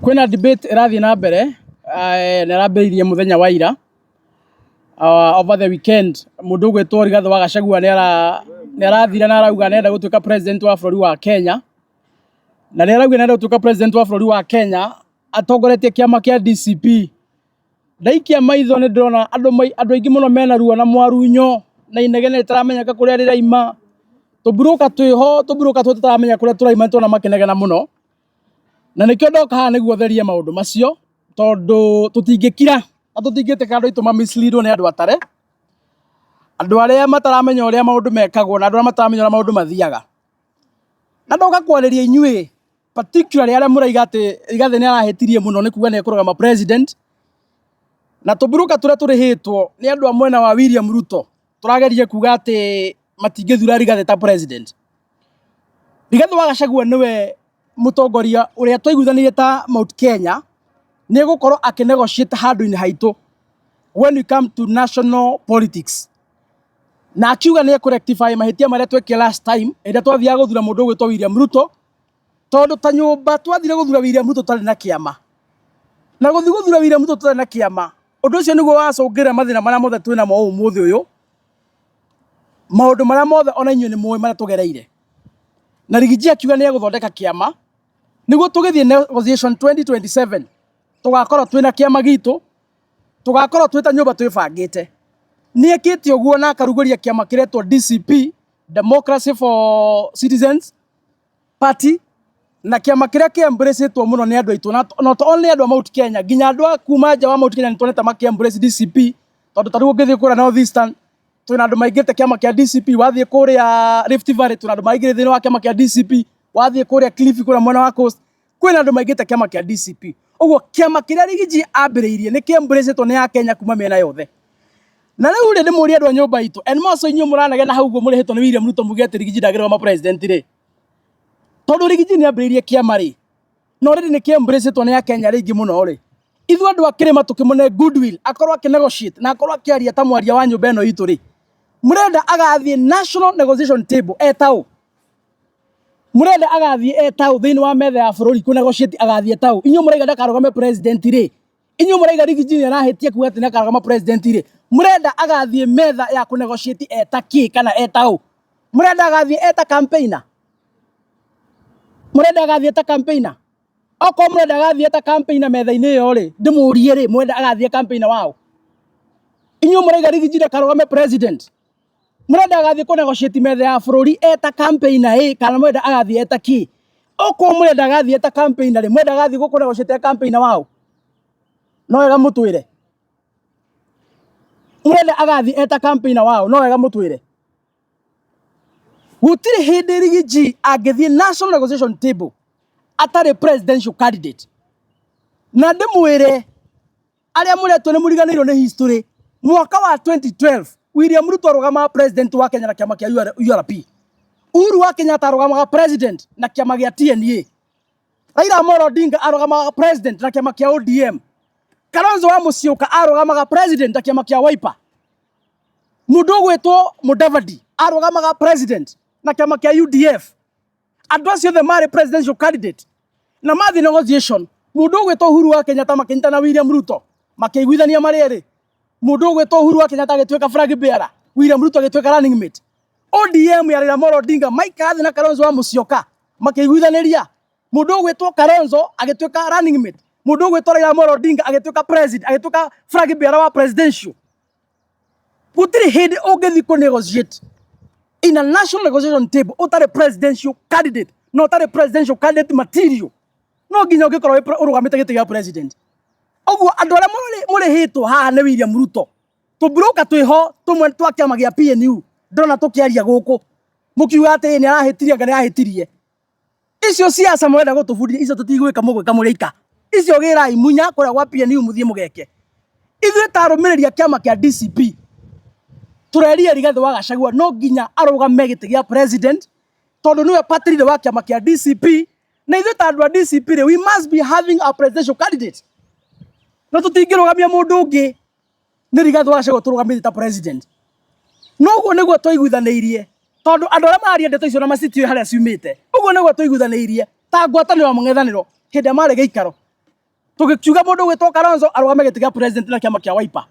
Kwina debate irathi na mbere na irambiririe muthenya wa ira over the weekend. Mundu gwitwo Rigathi wa Gachagua ni arathira na arauga nenda gutuika president wa bururi wa Kenya, na ni arauga nenda gutuika president wa bururi wa Kenya atongoretie kiama kia DCP. Ndaikia maitho ni ndona andu aingi muno mena ruo na mwarunyo na inegene ritaramenyeka kuria riraima. Tuburuka twiho tuburuka tutaramenya kuria turaima tuna makenegena muno, na nikio ndoka haha niguo therie maundu macio tondu tutingikira na tutingiteka andu aitu mislead ni andu atare, andu aria mataramenya uria maundu mekagwo na andu aria mataramenya uria maundu mathiaga. Na ndoka kwariria inyui particularly aria muraiga ati Rigathi ni arahetirie muno ni kuga ni kurugama president, na tuburuka turia turihitwo ni andu a mwena wa William Ruto turageria kuga ati matingithura Rigathi ta president. Rigathi wa Gachagua niwe mutongoria uria twaiguithanirie ta Mount Kenya ni gukorwo akinegotiate handu-ini haitu when we come to national politics, na akiuga ni kurectify mahitia maria tweke last time enda twathia guthura mundu gwitwo William Ruto, tondu ta nyumba twathire guthura William Ruto tari na kiama, na guthura William Ruto tari na kiama. Undu ucio niguo wacungira mathina maria mothe twina mo umuthi uyu, maundu maria mothe ona inyuĩ ni muĩ maria tugereire. Na Rigiji akiuga ni guthondeka kiama niguo tugithie negotiation 2027 tugakorwo twina kiama gitu, tugakorwo twita nyumba twibangite. Ni ekite uguo na akaruguria kiama kiretwo DCP, Democracy for Citizens Party, na kiama kiria ki embraceitwo muno ni andu aitu, not only andu a Mount Kenya, ginya andu a kuma nja wa Mount Kenya nitwonete maki embrace DCP, tondu tariu ngithie kuria North Eastern twina andu maingite kiama kia DCP, wathie kuria Rift Valley twina andu maingite thini wa kiama kia DCP, wathie kuria Kilifi kuria mwena wa Coast kwina andu maingite kiama kia DCP. Uguo kiama kiria Rigiji ambiriirie ni kiembraceitwo ni Akenya kuma miena yothe. Na riu ri ndimuria andu a nyumba itu and moso inyu muranegena hau guo murihitwo ni William Ruto mugete Rigiji ndagirwa president ri, tondu Rigiji ni ambiriirie kiama ri no ri ni kiembraceitwo ni Akenya ringi muno ri. Ithu andu a kirima tukimune goodwill akorwo akinegotiate na akorwo akiaria ta mwaria wa nyumba eno itu ri, murenda agathie national negotiation table etau, murenda agathie etau thini wa metha ya bururi ku negotiate agathie etau. Inyu muraiga ndakarugame president ri, inyu muraiga Rigiji ni arahitie kuga ati ndakarugama president ri, murenda agathie metha ya ku negotiate etaki kana etau, murenda agathie eta campaigner, murenda agathie eta campaigner. Oko murenda agathie eta campaigner metha-ini yo ri, ndimurie ri murenda agathie campaigner wao. Inyu muraiga Rigiji ndakarugame president, murenda agathie ku negotiate metha ya bururi eta campaigner kana murenda agathie eta ki? Oko murenda agathie eta campaigner ri, murenda agathie ku negotiate campaigner wao, no wega mutwire. Murenda agathie eta campaigner wao, no wega mutwire. Gutiri hindi Rigiji angithie national negotiation table atari presidential candidate. Na ndimwire aria muretwo ni muriganirwo ni history, mwaka wa 2012 William Ruto arugama president wa Kenya na kiama kia URP, Uhuru wa Kenyatta arugamaga president na kiama gia TNA, Raila Amolo Odinga arugamaga president na kiama kia ODM, Kalonzo wa Musyoka arugamaga president na kiama kia Wiper, mundu gwitwo Mudavadi arugamaga president na kiama kia UDF. Andu acio the mari presidential candidate na mathi negotiation. Mundu gwitwo Uhuru wa Kenyatta makinyita na William Ruto makiguithania mariri, mundu gwitwo Uhuru wa Kenyatta agituika flag bearer, William Ruto agituika running mate. ODM ya Raila Amolo Odinga maikathi na Kalonzo wa Musyoka makiguithaniria, mundu gwitwo Kalonzo agituika running mate, mundu gwitwo Raila Amolo Odinga agituika president, agituika flag bearer wa presidential. Gutiri hindi ungithi ku negotiate in a national negotiation table utari presidential candidate, no utari presidential candidate material, no ginya ugikorwo urugamite giti gia president. Oguo andu aria murihitwo haha ni William Ruto, tuburuka twiho tumwe twa kiama gia PNU ndona tukiaria guku mukiuga ati ni arahitirie ngani arahitirie. Icio siasa mwenda gutubundithia icio tutigwika mugwika murika, icio girai munya kuria gwa PNU muthie mugeke. Ithuĩ ta arũmĩrĩri a kiama kia DCP tureria Rigathi wa Gachagua no ginya arugame giti gia president, tondu niwe party leader wa kiama kia DCP, na ithuĩ ta andu a DCP we must be having a presidential candidate. No tutingirugamia mundu ungi ni Rigathi wa Gachagua turugamite ta president. No guo niguo twaiguithanirie tondu andu aria maria ndeto icio na macitio haria ciumite. Uguo niguo twaiguithanirie ta ngwataniro ya mung'ethaniro hindi mari giikaro. tugikiuga mundu gwitwo Kalonzo arugame giti kia president na kiama kia Wiper,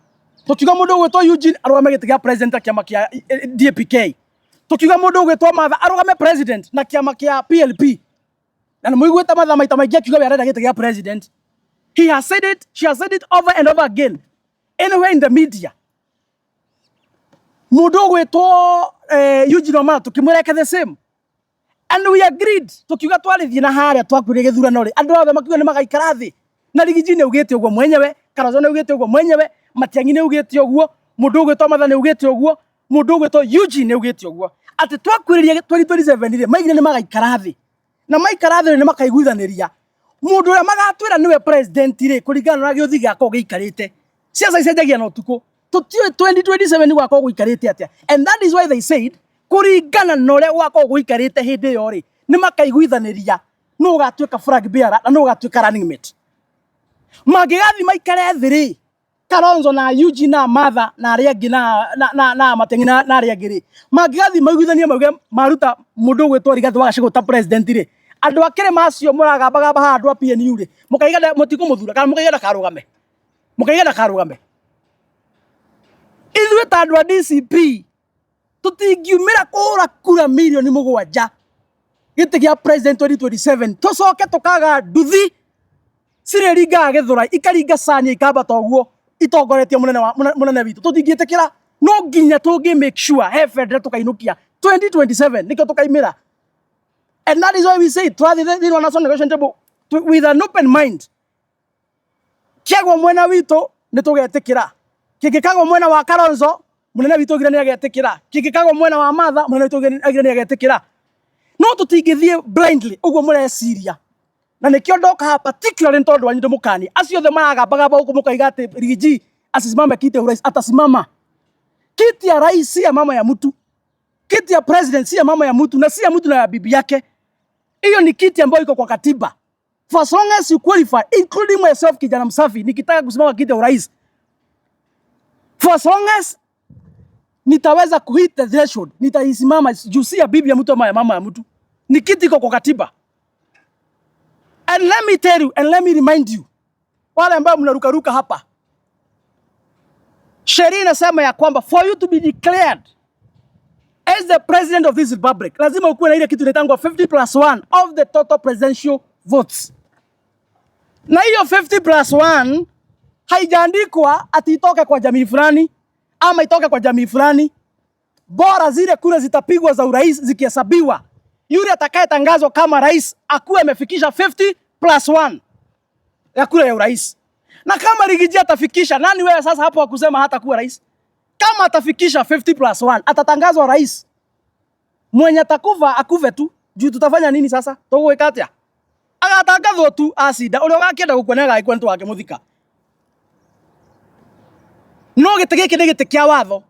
tukiuga mundu gwitwo Eugene arugame giti kia president na kiama kia DPK, tukiuga mundu gwitwo Martha arugame president na kiama kia PLP. Na muiguita Martha maita maingi akiuga we arenda giti kia president. He has said it, she has said it over and over again, anywhere in the media. Mundu gwitwo Eugene Wamalwa tukimureka the same, and we agreed tukiuga twarithie na haria twakwire githurano ri andu othe makiuga ni magaikara thi na Rigiji ni ugite uguo mwenyewe, Kalonzo ni ugite uguo mwenyewe, Matiang'i ni ugite uguo, mundu gwitwo Martha ni ugite uguo, mundu gwitwo Eugene ni ugite uguo, ati twakwiririe 2027 ri maigire ni magaikara thi na maikara thi ni makaiguithaniria mundu uria magatwira niwe president ri kuringana na giothi gako giikarite. Siasa icenjagia na utuku, tutio 2027 ni gwako guikarite atia, and that is why they said kuringana na uria gwako guikarite hindi yo ri ni makaiguithaniria no ugatuika flag bearer na no ugatuika running mate. Magigathi maikare thi ri Kalonzo na Eugene na Martha na aria angi na Matiang'i na aria angi ri magigathi maiguithania mauge maruta mundu gwitwo Rigathi wa Gachagua ta president ri andu akire macio muragamba handu a PNU ri mukaiga mutikumuthura kana mukaiga karugame, mukaiga karugame. Ithuĩ ta andu a DCP tutingiumira kura milioni 7 giti gia president 2027 tucoke tukaga nduthi ciringa githura ikaringa Sania ikamba toguo itongoretie munene witu tutingiitikira. No nginya tungi make sure he federal tukainukia 2027 nikyo tukaimira, and that is why we say twathi the national negotiation table with an open mind. Kiagwo mwena witu nitugetikira, kingikagwo mwena wa Kalonzo munene witu gira ni agetikira, kingikagwo mwena wa Martha munene witu gira ni agetikira. No tutingithie blindly uguo mureciria, na nikio ndoka hapa particularly ntondu wanyu ndimukani acio the maragamba huko mukaiga ati Rigiji asisimame kiti ya urais. Atasimama kiti ya rais, si ya mama ya mtu. Kiti ya president si ya mama ya mtu na si ya mtu na ya bibi yake. Hiyo ni kiti ambayo iko kwa katiba. For as long as you qualify, including myself kijana msafi, nikitaka kusimama kiti ya urais, for as long as nitaweza kuhit the threshold, nitaisimama juu si ya bibi ya mtu ama ya mama ya mtu. Ni kiti iko kwa katiba. And let me tell you, and let me remind you, wale ambao mnarukaruka hapa, sheria inasema ya kwamba for you to be declared as the president of this republic, lazima ukuwe na ile kitu inaitwa 50+1 of the total presidential votes. Na hiyo 50+1 haijaandikwa ati itoke kwa jamii fulani ama itoke kwa jamii fulani. Bora zile kura zitapigwa za urais zikihesabiwa, yule atakayetangazwa kama rais akuwe amefikisha 50+1 ya kura ya urais. Na kama Rigiji atafikisha, nani wewe sasa hapo wakusema hata kuwa rais? Kama atafikisha 50+1 atatangazwa rais. Mwenye atakufa akufe tu. Juu tutafanya nini sasa? Tugwika atia? Agatangazwo tu acida uria wakienda gukwonega aikwentu wake muthika. No gite giki ni gite kia watho.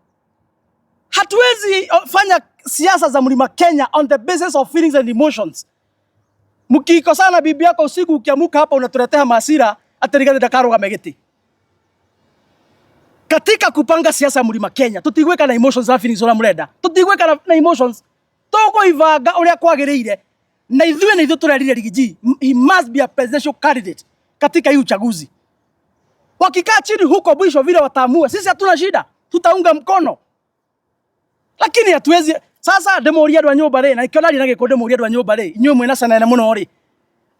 Hatuwezi fanya siasa za Mlima Kenya on the basis of feelings and emotions. Mukikosana bibi yako usiku ukiamuka hapa unatuletea masira ati Rigathi ndakarugame giti. Katika kupanga siasa Mlima Kenya tutigweka na emotions na feelings ora murenda. Tutigweka na emotions. Toko ivanga uria kwagiriire. Na ithuĩ turerire Rigiji, he must be a presidential candidate katika hii uchaguzi. Wakikaa chini huko mwisho vile wataamua, sisi hatuna shida, tutaunga mkono. Lakini hatuwezi sasa demoria andũ a nyũmba ri na ikiona ri na gikundi demoria andũ a nyũmba ri inyuĩ mwena sana muno ri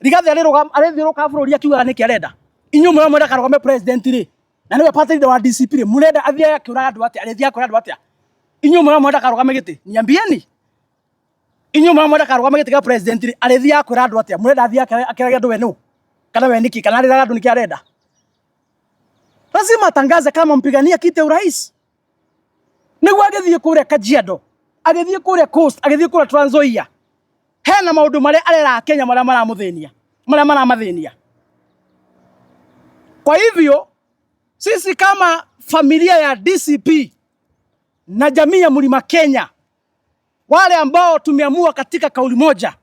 Rigathi arethiũrũka bũrũri akiuga nĩkĩ arenda. Inyuĩ mwenda karũgame president ri na niwe party wa DCP ri murenda athie akĩũraga andũ atia, arethi akũra andũ atia. Inyuĩ mwenda karũgame gĩtĩ, niambieni. Inyuĩ mwenda karũgame gĩtĩ kĩa president ri arethi akũra andũ atia, murenda athie akĩũraga andũ wenu kana we niki kana arĩraga andũ nĩkĩ arenda. Lazima atangaze kama mpigania kiti ya urais. Niguo agithie kuria Kajiado, agithie kuria Coast, agithie kuria Trans Nzoia. Hena maundu maria arera Kenya maria maramathinia. Kwa hivyo sisi kama familia ya DCP na jamii ya Mlima Kenya, wale ambao tumeamua katika kauli moja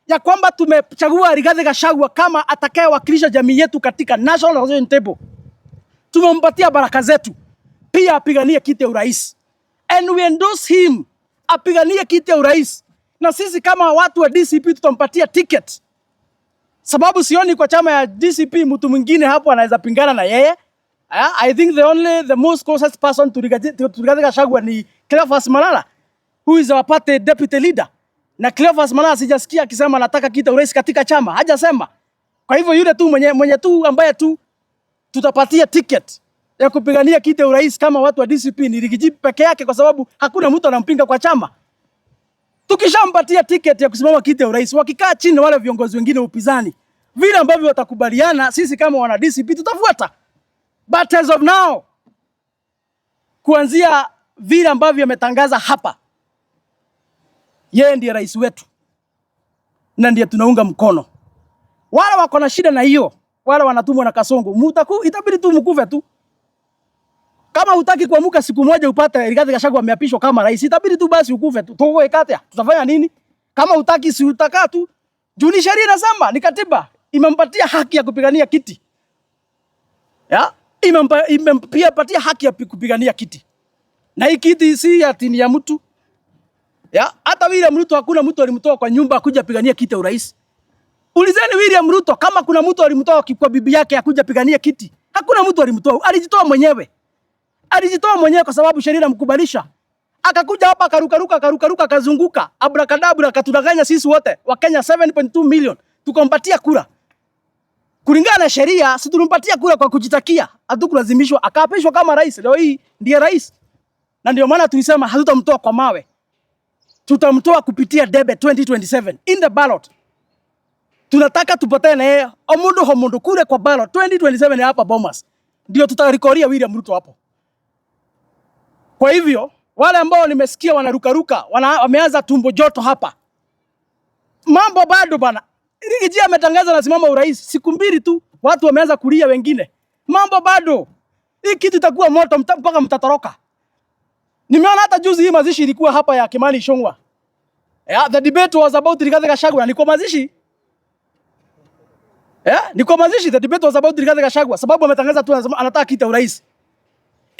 ya kwamba tumechagua Rigathi Gachagua kama atakayewakilisha jamii yetu katika National Negotiation Table, tumempatia baraka zetu pia apiganie kiti ya urais. And we endorse him apiganie kiti ya urais. Na sisi kama watu wa DCP tutampatia ticket sababu sioni kwa chama ya DCP mtu mwingine hapo anaweza pingana na yeye. I think the most closest person to Rigathi Gachagua ni Cleophas Malala, who is our party deputy leader. Na Cleophas Malala sijasikia akisema anataka kita urais katika chama, hajasema. Kwa hivyo yule tu mwenye tu ambaye tu tutapatia ticket ya kupigania kiti urais kama watu wa DCP ni Rigiji peke yake, kwa sababu hakuna mtu anampinga kwa chama. Tukishampatia ticket ya kusimama kiti urais, wakikaa chini wale viongozi wengine upinzani, vile ambavyo watakubaliana, sisi kama wana DCP tutafuata. But as of now, kuanzia vile ambavyo ametangaza hapa, yeye ndiye rais wetu na ndiye tunaunga mkono. Wale wako na shida na hiyo, wale wanatumwa na Kasongo, itabidi tu mkufe tu. Kama hutaki kuamuka siku moja upate Rigathi Gachagua ameapishwa kama rais, itabidi tu basi ukufe tu. Tokoe kata, tutafanya nini? Kama hutaki si utakaa tu. Juni sheria inasema, ni katiba imempatia haki ya kupigania kiti. Ya? Imempatia haki ya kupigania kiti. Na hii kiti si ati ni ya mtu. Ya? Hata William Ruto hakuna mtu alimtoa kwa nyumba akuja pigania kiti ya urais. Ulizeni William Ruto kama kuna mtu alimtoa kwa bibi yake akuja pigania kiti. Hakuna mtu alimtoa, alijitoa mwenyewe. Alijitoa mwenyewe kwa sababu sheria inamkubalisha. Akakuja hapa akaruka akazunguka, abrakadabra akatudanganya sisi wote wa Kenya 7.2 million tukampatia kura. Kulingana na sheria si tulimpatia kura kwa kujitakia, hatukulazimishwa, akaapishwa kama rais. Leo hii ndiye rais. Na ndio maana tulisema hatutamtoa kwa mawe. Tutamtoa kupitia debe 2027 in the ballot. Tunataka tupatane na yeye omundu kule kwa ballot 2027 hapa Bomas. Ndio tutarikoria William Ruto hapo. Kwa hivyo wale ambao nimesikia wanarukaruka, wameanza tumbo joto hapa. Mambo bado bana. Rigiji ametangaza anasimama urais siku mbili tu, watu wameanza kulia wengine. Mambo bado. Hii kitu itakuwa moto mpaka mtatoroka. Nimeona hata juzi hii mazishi ilikuwa hapa ya Kimani Ichung'wah. Yeah, the debate was about Rigathi Gachagua. Niko mazishi. Yeah, niko mazishi. The debate was about Rigathi Gachagua. Sababu ametangaza tu anataka kiti ya urais.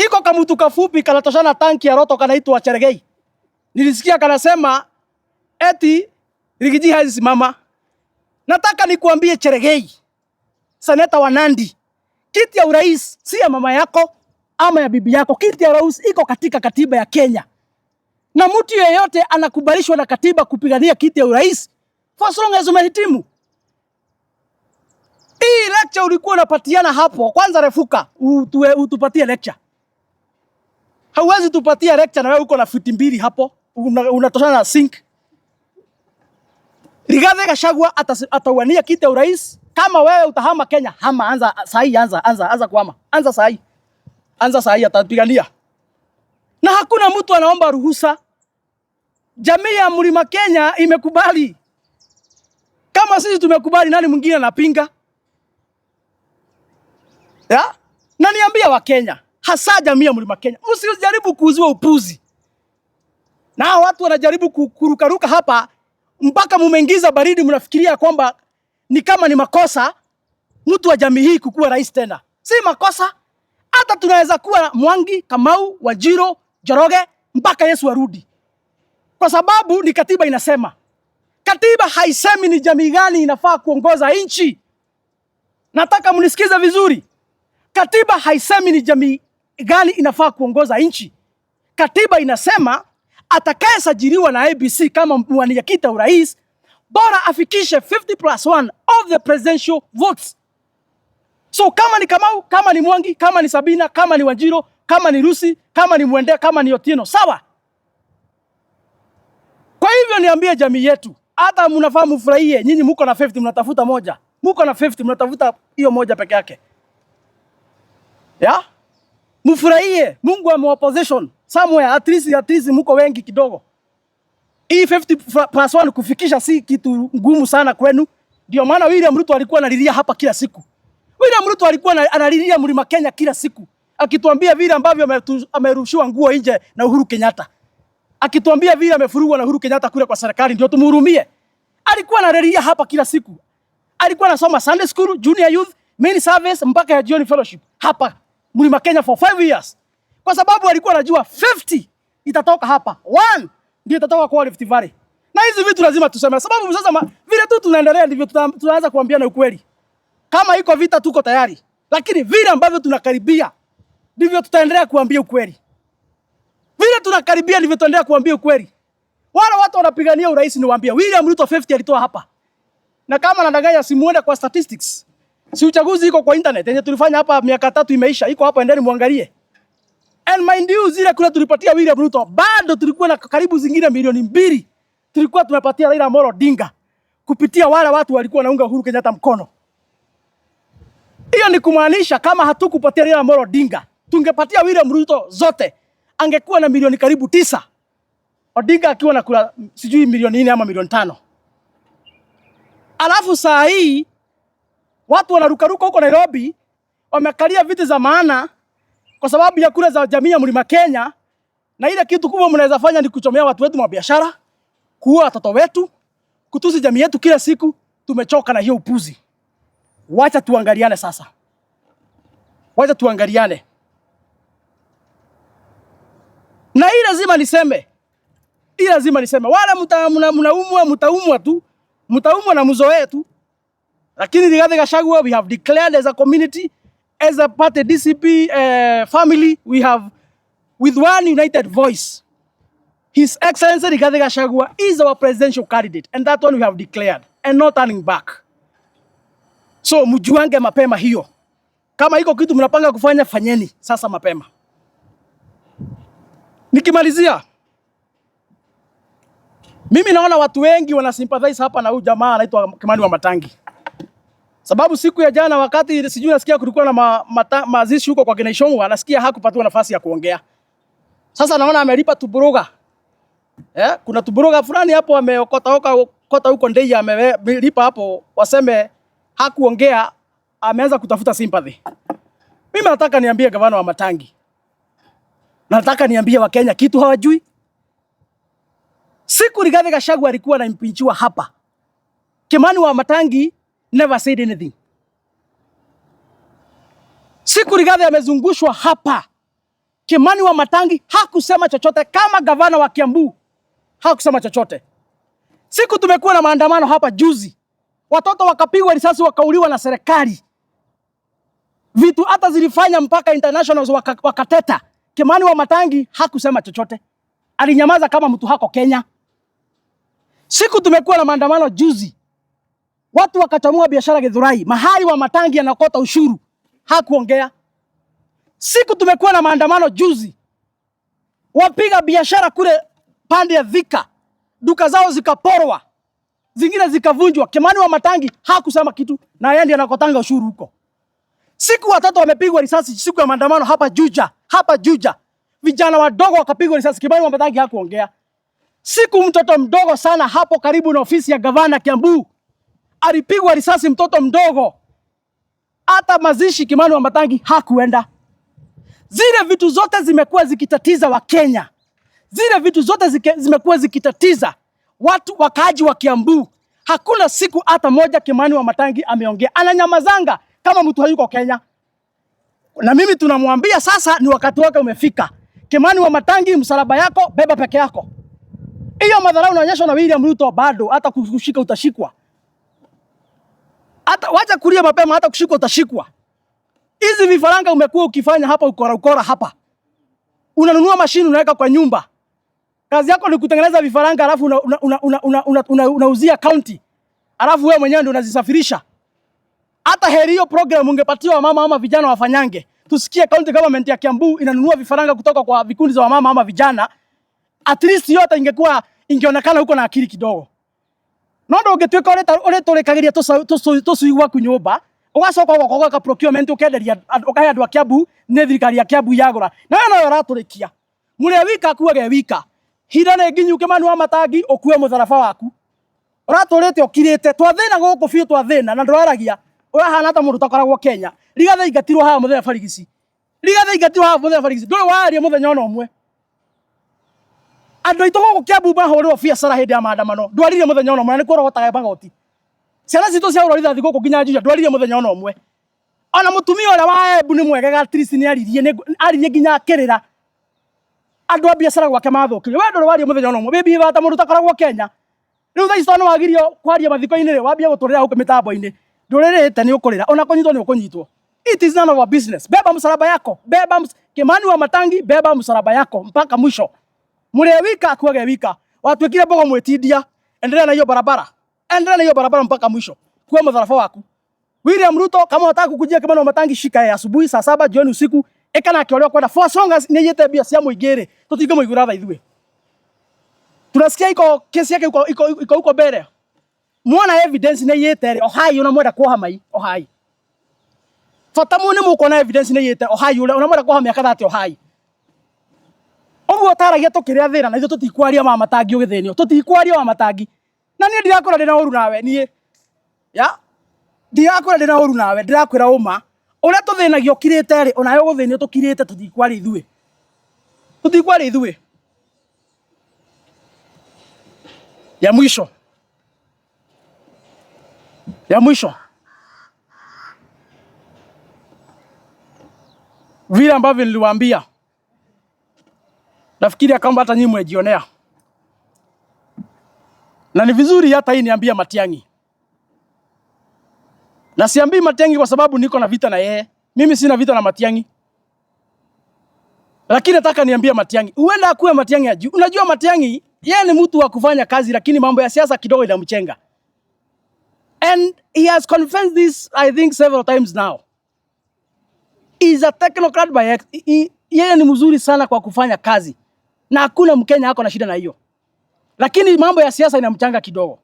Iko kama mtu kafupi kanatoshana tanki ya Roto kanaitwa Cherengei. Nilisikia kanasema eti Rigiji hazi simama. Nataka nikuambie Cherengei, seneta wa Nandi, kiti ya urais si ya mama yako ama ya bibi yako. Kiti ya urais iko katika katiba ya Kenya. Na mtu yeyote anakubalishwa na katiba kupigania kiti ya urais for as long as umehitimu. Hii lecture ulikuwa unapatiana hapo, kwanza refuka utupatie lecture. Hauwezi tupatia lecture na wewe uko na futi mbili hapo, unatoshana na sink. Rigathi Gachagua atawania kiti ya urais. Kama wewe utahama Kenya, hama, anza sahi, anza kuhama. Anza sahi atapigania. Na hakuna mtu anaomba ruhusa. Jamii ya Mlima Kenya imekubali. Kama sisi tumekubali, nani mwingine anapinga? Ya? Na niambia wa Kenya, hasa jamii ya Mlima Kenya, msijaribu kuuziwa upuzi. Na watu wanajaribu kurukaruka hapa mpaka mumeingiza baridi, mnafikiria kwamba ni kama ni makosa mtu wa jamii hii kukuwa rais tena. Si makosa. Hata tunaweza kuwa Mwangi, Kamau, Wajiro, Njoroge mpaka Yesu arudi. Kwa sababu ni katiba inasema. Katiba haisemi ni jamii gani inafaa kuongoza nchi. Nataka mnisikize vizuri. Katiba haisemi ni jamii gani inafaa kuongoza nchi. Katiba inasema atakayesajiliwa na ABC kama mwania kiti ya urais bora afikishe 50+1 of the presidential votes. So kama ni Kamau, kama ni Mwangi, kama ni Sabina, kama ni Wajiro, kama ni Rusi, kama ni Mwende, kama ni Otieno, sawa. Kwa hivyo niambie jamii yetu, hata mnafaa mfurahie, nyinyi mko na 50 mnatafuta moja. Mko na 50 mnatafuta hiyo moja peke yake. Ya? Mfurahie, Mungu ame opposition somewhere, at least mko wengi kidogo. Hii 50+1 kufikisha si kitu ngumu sana kwenu. Ndio maana William Ruto alikuwa analilia hapa kila siku. William Ruto alikuwa analilia Mlima Kenya kila siku, akituambia vile ambavyo amerushiwa nguo nje na Uhuru Kenyatta. Akituambia vile amefurugwa na Uhuru Kenyatta kule kwa serikali ndio tumhurumie. Alikuwa analilia hapa kila siku. Alikuwa anasoma Sunday school, junior youth, main service mpaka ya jioni fellowship hapa Mlima Kenya for 5 years. Kwa sababu alikuwa anajua 50 itatoka hapa. 1 ndio itatoka kwa Rift Valley. Na hizi vitu lazima tuseme, sababu sasa vile tu tunaendelea ndivyo tunaanza kuambiana ukweli. Kama iko vita tuko tayari, lakini vile ambavyo tunakaribia ndivyo tutaendelea kuambia ukweli. Vile tunakaribia ndivyo tutaendelea kuambia ukweli. Wale watu wanapigania urais niwaambia, William Ruto 50 alitoa hapa. Na kama nadanganya simuone kwa statistics. Si uchaguzi iko kwa internet, yenye tulifanya hapa miaka 3 imeisha, iko hapa, endeni muangalie. And mind you, zile kule tulipatia William Ruto, bado tulikuwa na karibu zingine milioni 2. Tulikuwa tumepatia Raila Amolo Odinga kupitia wale watu walikuwa naunga Uhuru Kenyatta mkono. Hiyo ni kumaanisha kama hatukupatia Raila Amolo Odinga, tungepatia William Ruto zote, angekuwa na milioni karibu 9. Odinga akiwa na kula sijui milioni 4 ama milioni 5. Alafu saa hii watu wanarukaruka huko Nairobi, wamekalia viti za maana kwa sababu ya kura za jamii ya Mlima Kenya, na ile kitu kubwa mnaweza fanya ni kuchomea watu wetu wa biashara, kuua watoto wetu, kutusi jamii yetu kila siku. Tumechoka na hiyo upuzi. Wacha tuangaliane sasa. Wacha tuangaliane. Na hii lazima niseme. Hii lazima niseme. Wala mtaumwa tu. Mtaumwa na mzoe tu. Lakini Rigathi Gachagua, we have declared as a community, as a party DCP family, we have with one united voice. His Excellency Rigathi Gachagua is our presidential candidate, and that one we have declared and not turning back. So mjuange mapema hiyo. Kama iko kitu mnapanga kufanya, fanyeni sasa mapema. Nikimalizia, mimi naona watu wengi wana sympathize hapa na huyu jamaa anaitwa Kimani Wamatangi. Sababu siku ya jana wakati sijui nasikia kulikuwa na mazishi huko kwa kina Ishongwa, anasikia hakupatiwa nafasi ya kuongea. Sasa naona amelipa tuburuga. Kuna tuburuga fulani hapo ameokota huko Ndei, amelipa hapo waseme hakuongea, ameanza kutafuta sympathy. Mimi nataka niambie gavana Wamatangi. Nataka niambie Wakenya kitu hawajui. Siku Rigathi Gachagua alikuwa anaimpichiwa hapa, Kimani Wamatangi never said anything. Siku Rigathi amezungushwa hapa, Kimani Wamatangi hakusema chochote. Kama gavana wa Kiambu hakusema chochote. Siku tumekuwa na maandamano hapa juzi, watoto wakapigwa risasi wakauliwa na serikali, vitu hata zilifanya mpaka internationals wakateta. Kimani Wamatangi hakusema chochote, alinyamaza kama mtu hako Kenya. Siku tumekuwa na maandamano juzi, watu wakatamua biashara Githurai, mahali Wamatangi anakota ushuru, hakuongea. Siku tumekuwa na maandamano juzi, wapiga biashara kule pande ya Thika, duka zao zikaporwa, zingine zikavunjwa. Kimani Wamatangi hakusema kitu, na yeye ndiye anakotanga ushuru huko. Siku watoto wamepigwa risasi siku ya maandamano hapa Juja, vijana wadogo wakapigwa risasi, Kimani Wamatangi hakuongea. Siku mtoto mdogo sana hapo karibu na ofisi ya gavana Kiambu alipigwa risasi, mtoto mdogo. Hata mazishi Kimani Wamatangi hakuenda. Zile vitu zote zimekuwa zikitatiza Wakenya. Zile vitu zote zimekuwa zikitatiza watu wakaaji wa Kiambu. Hakuna siku hata moja Kimani Wamatangi ameongea. Ananyamazanga kama mtu hayuko Kenya. Na mimi tunamwambia sasa ni wakati wake umefika. Kimani Wamatangi, msalaba yako beba peke yako. Hiyo madharau unaonyeshwa na William Ruto bado, hata kushika utashikwa. Hata wacha kulia mapema, hata kushikwa utashikwa. Hizi vifaranga umekuwa ukifanya hapa ukora hapa. Unanunua mashini unaweka kwa nyumba. Kazi yako ni kutengeneza vifaranga, alafu unauzia county. Alafu wewe mwenyewe ndio unazisafirisha. Hata heri hiyo program ungepatiwa mama ama vijana wafanyange. Tusikie county government ya Kiambu inanunua vifaranga kutoka kwa vikundi za mama ama vijana. At least yote ingeonekana huko na akili kidogo. Nondo ungetweka oreta urekagiria tusuigwa ku nyumba, ugacoka ugokoga ka procurement ukenderia ukahe andu a Kiambu ne thirikari ya Kiambu yagura. Na wewe no uraturikia. Muria wika kuage wika. Hirane nginyu Kimani Wamatangi ukue mutharaba waku. Uraturite okirite twathina guku biu twathina na nduraragia. Urahana ta mundu takoragwo Kenya. Rigathi ingatirwo haha muthenya barigisi. Rigathi ingatirwo haha muthenya barigisi. Nduri waria muthenya ona umwe. Andu aitũ gũkũ Kiambu mahũrĩrwo biacara hĩndĩ ya maandamano, ndwarire mũthenya ona ũmwe, nĩ kũrogotaga magoti. Ciana citũ cia ũrori thathi gũkũ nginya Juja, ndwarire mũthenya ona ũmwe. Ona mũtumia ũrĩa wa Embu nĩ mwegega, at least nĩ aririe nginya akĩrĩra. Andu a biacara gwake mathũkire. Wewe ndũrĩ waria mũthenya ona ũmwe. Baby bata mũndũ takoragwo Kenya. Riu thaa ici no wagirio kwaria mathiko-ini ri wambia guturira huko mitambo-ini ndurerete ni ukurira ona kunyitwo ni ukunyitwo. It is none of our business. Beba msalaba yako, Kimani Wamatangi, beba msalaba yako mpaka mwisho. Murewika akuage wika, watuikire bogo mwetindia, endelea na hiyo barabara. Endelea na hiyo barabara mpaka mwisho. Kwa mdharafa wako. William Ruto kama unataka kukujia Kimani Wamatangi shika ya asubuhi saa 7 jioni usiku ekana akiolewa kwenda for as long as ni yete bia cia muigire tutige muigura tha ithue. Tunasikia iko kesi yake iko huko mbele. Muona evidence ni yete ohai unamwenda kuoha mai ohai. Fata mune muko na evidence ni yete ohai unamwenda kuoha miaka 30 ohai. Oguo taragia tukiria thira na ithu tutikwaria Wamatangi ugithenio tutikwaria Wamatangi na ni ndirakora ndina uru nawe nie ya ndirakora ndina uru nawe ndirakwira uma uria tuthinagio kirite ri onayo guthinio tukirite tutikwaria ithue ya mwisho vile ambavyo niliwaambia. Nafikiri kama hata nyinyi mmejionea. Na ni vizuri hata hii niambia Matiang'i. Na siambii Matiang'i kwa sababu niko na vita na yeye. Mimi sina vita na Matiang'i. Lakini nataka niambia Matiang'i. Huenda akuwe Matiang'i ajui. Unajua Matiang'i yeye ni mtu wa kufanya kazi lakini mambo ya siasa kidogo inamchenga. And he has confessed this I think several times now. He is a technocrat by yeye ni mzuri sana kwa kufanya kazi. Na hakuna Mkenya hako na shida na hiyo. Lakini mambo ya siasa inamchanga kidogo.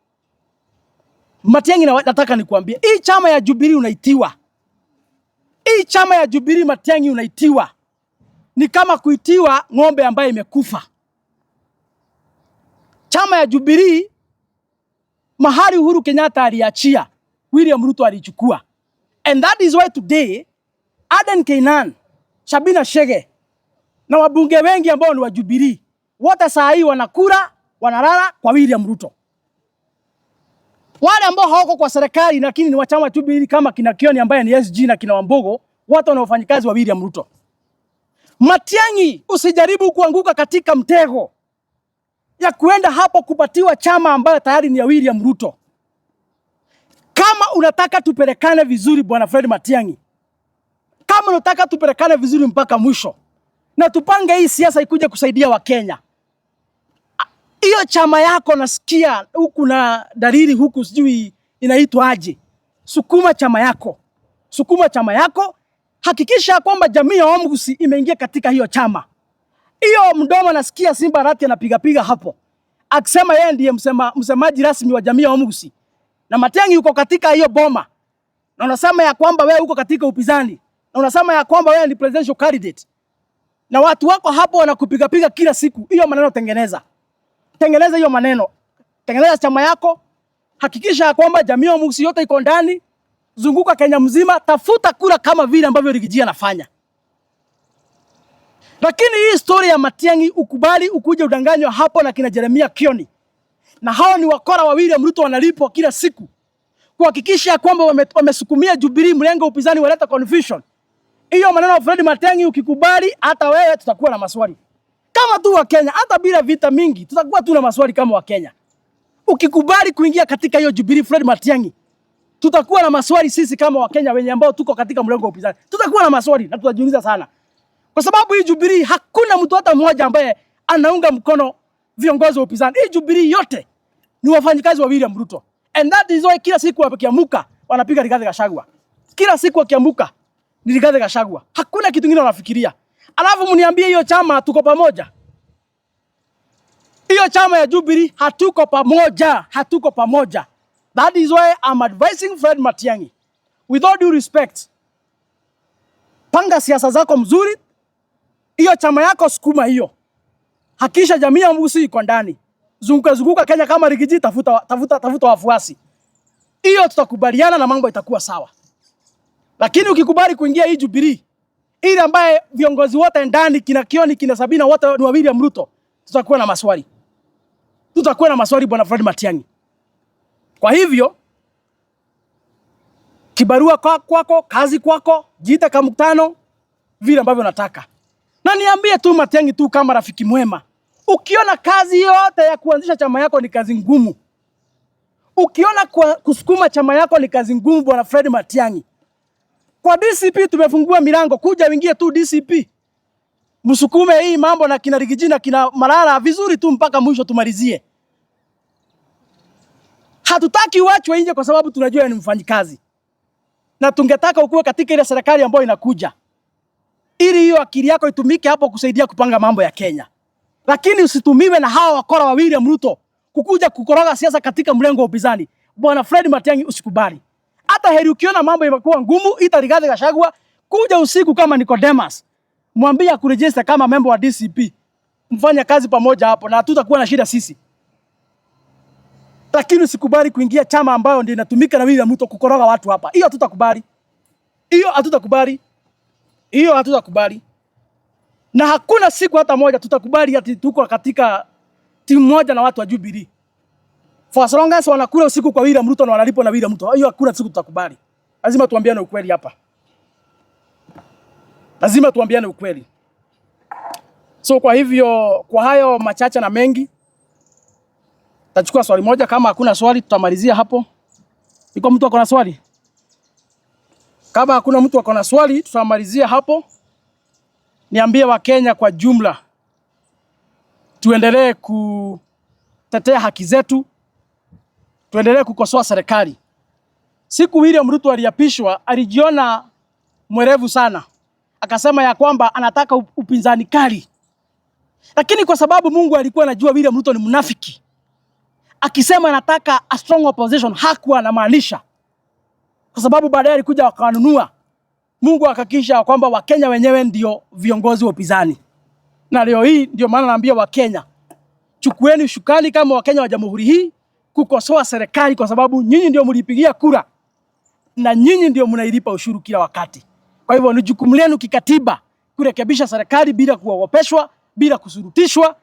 Matiang'i nataka nikuambie, hii chama ya Jubilee unaitiwa. Hii chama ya Jubilee Matiang'i unaitiwa. Ni kama kuitiwa ng'ombe ambaye imekufa. Chama ya Jubilee mahali Uhuru Kenyatta aliachia, William Ruto alichukua. And that is why today Aden Keynan, Shabina Chege na wabunge wengi ambao ni wa Jubilee wote saa hii wanakura wanalala kwa William Ruto. Wale ambao hawako kwa serikali lakini ni wa chama Jubilee kama kina Kioni ambaye ni SG na kina Wambogo, watu wanaofanya kazi wa William Ruto. Matiang'i, usijaribu kuanguka katika mtego ya kuenda hapo kupatiwa chama ambayo tayari ni ya William Ruto. Kama unataka tupelekane vizuri bwana Fred Matiang'i, kama unataka tupelekane vizuri mpaka mwisho na tupange hii siasa ikuje kusaidia Wakenya, hiyo chama yako nasikia huku na dalili huku sijui inaitwa aje. Sukuma chama yako. Hakikisha kwamba jamii ya Omgusi imeingia katika hiyo chama. Hiyo mdomo nasikia Simba Arati anapiga hapo. Akisema yeye ndiye msemaji rasmi wa jamii ya Omgusi. Na Matiang'i yuko katika hiyo boma. Na unasema ya kwamba wewe uko katika upinzani. Na unasema ya kwamba wewe ni presidential candidate. Na watu wako hapo wanakupiga kila siku. Hiyo maneno tengeneza hiyo maneno. Tengeneza chama yako. Hakikisha kwamba jamii ya Omgusi yote iko ndani. Zunguka Kenya mzima, tafuta kura kama vile ambavyo Rigiji anafanya. Lakini hii story ya Matiang'i ukubali ukuje udanganywa hapo na kina Jeremia Kioni. Na hao ni wakora wa William Ruto wanalipwa kila siku. Kuhakikisha kwamba wamesukumia Jubilee mlengo upinzani waleta confusion. Hiyo maneno ya Fred Matiang'i ukikubali hata wewe tutakuwa na maswali. Kama tu wa Kenya hata bila vita mingi tutakuwa tu na maswali kama wa Kenya. Ukikubali kuingia katika hiyo Jubilee Fred Matiang'i tutakuwa na maswali sisi kama Wakenya wenye ambao tuko katika mlengo wa upinzani. Tutakuwa na maswali na tutajiuliza sana. Kwa sababu hii Jubilee hakuna mtu hata mmoja ambaye anaunga mkono viongozi wa upinzani. Hii Jubilee yote ni wafanyikazi wa William Ruto. And that is why kila siku wakiamuka wanapiga Rigathi Gachagua. Kila siku wakiamuka ni Rigathi Gachagua. Hakuna kitu kingine wanafikiria. Alafu mniambie hiyo chama tuko pamoja. Hiyo chama ya Jubilee hatuko pamoja. That is why I'm advising Fred Matiang'i, with all due respect, panga siasa zako mzuri, hiyo chama yako sukuma hiyo. Hakisha jamii ya Omgusi iko ndani. Zunguka Kenya kama Rigiji, tafuta wafuasi. Hiyo tutakubaliana na mambo itakuwa sawa. Lakini ukikubali kuingia hii Jubilee, ile ambaye viongozi wote ndani kina Kioni, kina Sabina wote ni wa William Ruto, tutakuwa na maswali. Bwana Fred Matiang'i. Kwa hivyo, kibarua kwako, kazi kwako, jiita kama mkutano, vile ambavyo nataka. Na niambie tu Matiang'i tu kama rafiki mwema. Ukiona kazi yote ya kuanzisha chama yako ni kazi ngumu, Ukiona kusukuma chama yako ni kazi ngumu, bwana Fred Matiang'i, kwa DCP tumefungua milango, kuja wingie tu DCP. Msukume hii mambo na kina Rigiji na kina Malala vizuri tu mpaka mwisho tumalizie. Hatutaki uachwe nje kwa sababu tunajua ni mfanyikazi. Na tungetaka ukuwe katika ile serikali ambayo inakuja, ili hiyo akili yako itumike hapo kusaidia kupanga mambo ya Kenya. Lakini usitumiwe na hawa wakora wa William Ruto kukuja kukoroga siasa katika mlengo wa upinzani. Bwana Fred Matiang'i, usikubali. Hata heri ukiona mambo imekuwa ngumu, ita Rigathi Gachagua kuja usiku kama Nicodemus. Mwambie kuregister kama member wa DCP. Mfanya kazi pamoja hapo na hatutakuwa na shida sisi. Lakini usikubali kuingia chama ambayo ndio inatumika na William Ruto kukoroga watu hapa. Hiyo hatutakubali. Hiyo hatutakubali. Hiyo hatutakubali. Na hakuna siku hata moja tutakubali ati tuko katika timu moja na watu wa Jubilee. For as long as wanakula usiku kwa William Ruto na wanalipo na William Ruto, hiyo hakuna siku tutakubali. Lazima tuambiane ukweli hapa. Lazima tuambiane ukweli. So kwa hivyo, kwa hayo machache na mengi, tachukua swali moja. Kama hakuna swali tutamalizia hapo. Iko mtu akona swali? Kama hakuna mtu akona swali tutamalizia hapo. Niambie Wakenya kwa jumla, tuendelee kutetea haki zetu, tuendelee kukosoa serikali. Siku William Ruto aliapishwa, alijiona mwerevu sana. Akasema ya kwamba anataka upinzani kali. Lakini kwa sababu Mungu alikuwa anajua William Ruto ni mnafiki, akisema anataka a strong opposition, hakuwa anamaanisha. Kwa sababu baadaye alikuja wakanunua. Mungu akahakikisha kwamba Wakenya wenyewe ndio viongozi wa upinzani. Na leo hii ndio maana naambia Wakenya, chukueni shukani kama Wakenya wa jamhuri hii kukosoa serikali, kwa sababu nyinyi ndio mlipigia kura na nyinyi ndio mnailipa ushuru kila wakati. Kwa hivyo ni jukumu lenu kikatiba kurekebisha serikali bila kuogopeshwa, bila kusurutishwa.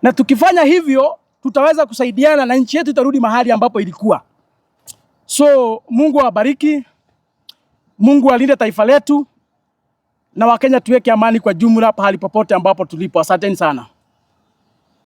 Na tukifanya hivyo tutaweza kusaidiana na nchi yetu itarudi mahali ambapo ilikuwa. So Mungu awabariki. Mungu alinde taifa letu na Wakenya tuweke amani kwa jumla pahali popote ambapo tulipo. Asanteni sana.